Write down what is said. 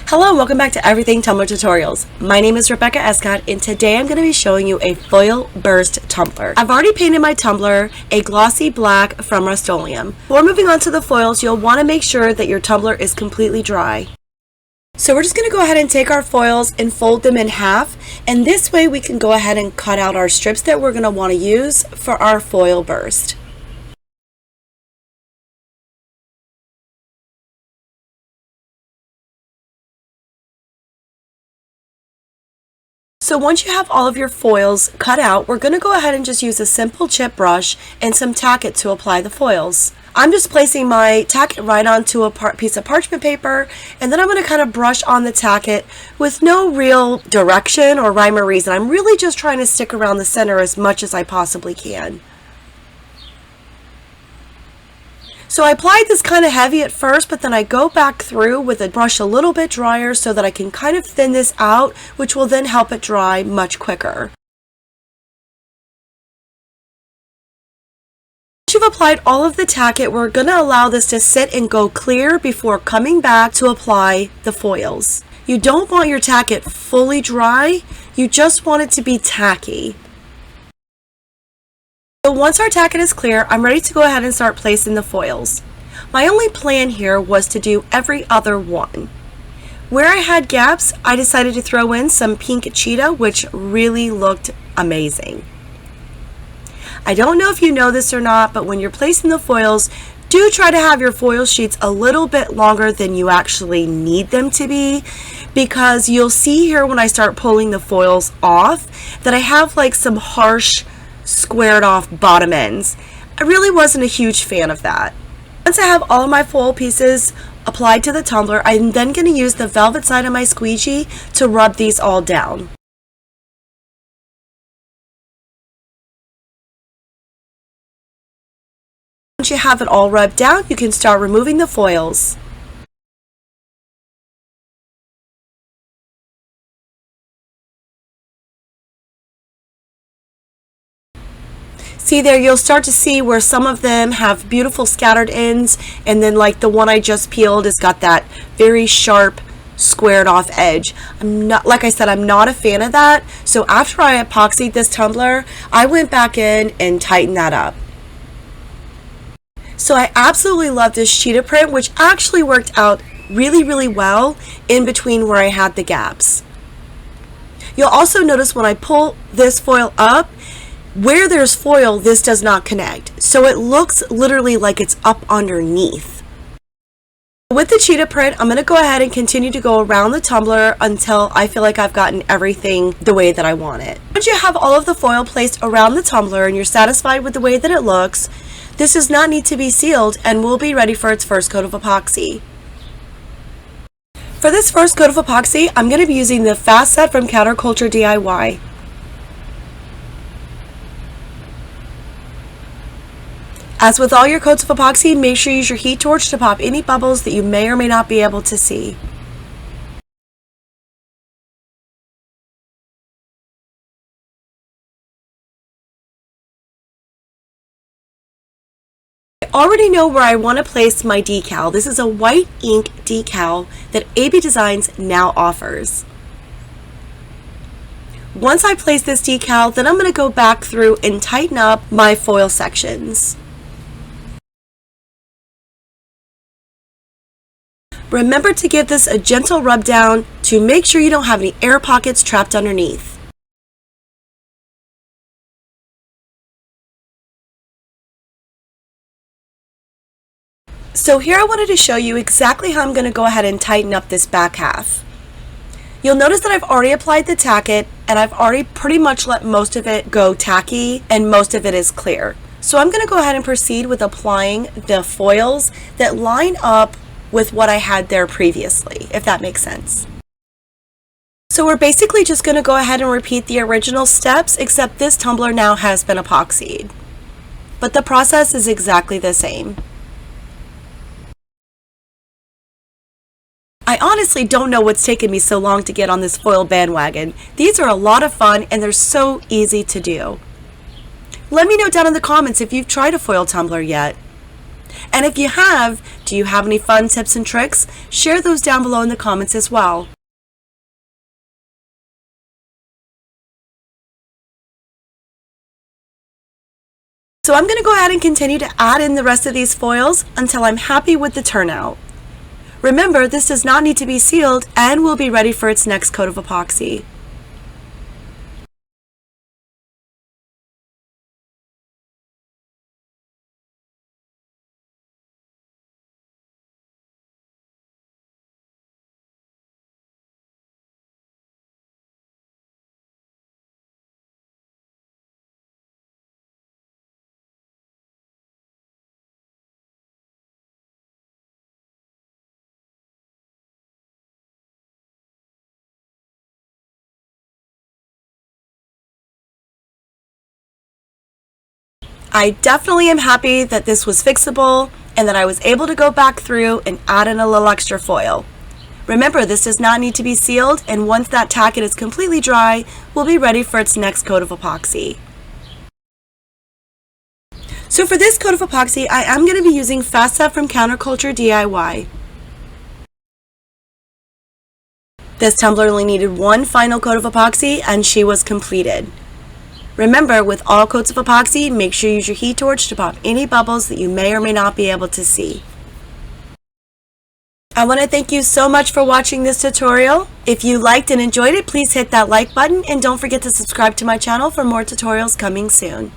Hello and welcome back to Everything Tumbler Tutorials. My name is Rebecca Escott and today I'm going to be showing you a foil burst tumbler. I've already painted my tumbler a glossy black from Rust-Oleum. Before moving on to the foils, you'll want to make sure that your tumbler is completely dry. So we're just going to go ahead and take our foils and fold them in half, and this way we can go ahead and cut out our strips that we're going to want to use for our foil burst. So once you have all of your foils cut out, we're going to go ahead and just use a simple chip brush and some tack-it to apply the foils. I'm just placing my tack-it right onto a piece of parchment paper, and then I'm going to kind of brush on the tack-it with no real direction or rhyme or reason. I'm really just trying to stick around the center as much as I possibly can. So I applied this kind of heavy at first, but then I go back through with a brush a little bit drier so that I can kind of thin this out, which will then help it dry much quicker. Once you've applied all of the tack-it, we're going to allow this to sit and go clear before coming back to apply the foils. You don't want your tack-it fully dry, you just want it to be tacky. So once our tack-it is clear, I'm ready to go ahead and start placing the foils. My only plan here was to do every other one. Where I had gaps, I decided to throw in some pink cheetah, which really looked amazing. I don't know if you know this or not, but when you're placing the foils, do try to have your foil sheets a little bit longer than you actually need them to be, because you'll see here when I start pulling the foils off that I have like some harsh squared off bottom ends. I really wasn't a huge fan of that. Once I have all of my foil pieces applied to the tumbler, I'm then going to use the velvet side of my squeegee to rub these all down. Once you have it all rubbed down, you can start removing the foils. See there, you'll start to see where some of them have beautiful scattered ends, and then like the one I just peeled has got that very sharp squared off edge. Like I said, I'm not a fan of that. So after I epoxied this tumbler, I went back in and tightened that up. So I absolutely love this cheetah print, which actually worked out really well in between where I had the gaps. You'll also notice when I pull this foil up, where there's foil, this does not connect. So it looks literally like it's up underneath. With the cheetah print, I'm going to go ahead and continue to go around the tumbler until I feel like I've gotten everything the way that I want it. Once you have all of the foil placed around the tumbler and you're satisfied with the way that it looks, this does not need to be sealed and will be ready for its first coat of epoxy. For this first coat of epoxy, I'm going to be using the Fast Set from Counterculture DIY. As with all your coats of epoxy, make sure you use your heat torch to pop any bubbles that you may or may not be able to see. I already know where I want to place my decal. This is a white ink decal that AB Designs now offers. Once I place this decal, then I'm going to go back through and tighten up my foil sections. Remember to give this a gentle rub down to make sure you don't have any air pockets trapped underneath. So here I wanted to show you exactly how I'm going to go ahead and tighten up this back half. You'll notice that I've already applied the tack-it and I've already pretty much let most of it go tacky and most of it is clear. So I'm going to go ahead and proceed with applying the foils that line up with what I had there previously, if that makes sense. So we're basically just going to go ahead and repeat the original steps, except this tumbler now has been epoxied. But the process is exactly the same. I honestly don't know what's taken me so long to get on this foil bandwagon. These are a lot of fun and they're so easy to do. Let me know down in the comments if you've tried a foil tumbler yet. And if you have, do you have any fun tips and tricks? Share those down below in the comments as well. So I'm going to go ahead and continue to add in the rest of these foils until I'm happy with the turnout. Remember, this does not need to be sealed and will be ready for its next coat of epoxy. I definitely am happy that this was fixable and that I was able to go back through and add in a little extra foil. Remember, this does not need to be sealed, and once that tacket is completely dry, we'll be ready for its next coat of epoxy. So for this coat of epoxy, I am going to be using Fast Set from Counterculture DIY. This tumbler only needed one final coat of epoxy and she was completed. Remember, with all coats of epoxy, make sure you use your heat torch to pop any bubbles that you may or may not be able to see. I want to thank you so much for watching this tutorial. If you liked and enjoyed it, please hit that like button and don't forget to subscribe to my channel for more tutorials coming soon.